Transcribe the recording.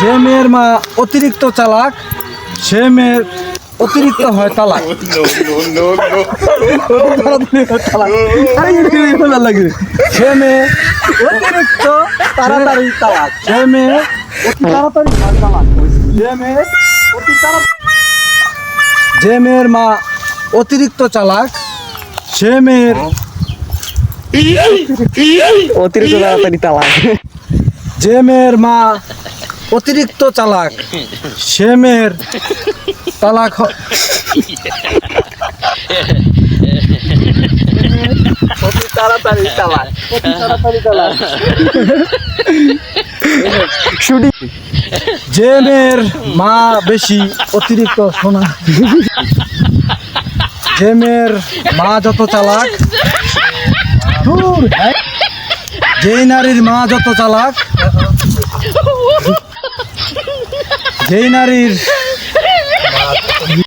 যে মেয়ের মা অতিরিক্ত চালাক সে মেয়ের অতিরিক্ত হয় তালাক। সে মেয়ে অতিরিক্ত তাড়াতাড়ি তালাক। সে মেয়ে অতি তাড়াতাড়ি হয় তালাক। যে মেয়ে অতি তাড়াতাড়ি যে মেয়ের মা অতিরিক্ত চালাক সে মেয়ের অতিরিক্ত তাড়াতাড়ি তালাক। যে মেয়ের মা অতিরিক্ত চালাক সে মেয়ের তালাক অতি তাড়াতাড়ি তালাক। অতি তাড়াতাড়ি তালাক। শুটি যে মেয়ের মা বেশি অতিরিক্ত শোনা যে মেয়ের মা যত চালাক যেই নারীর মা যত চালাক যেই নারীর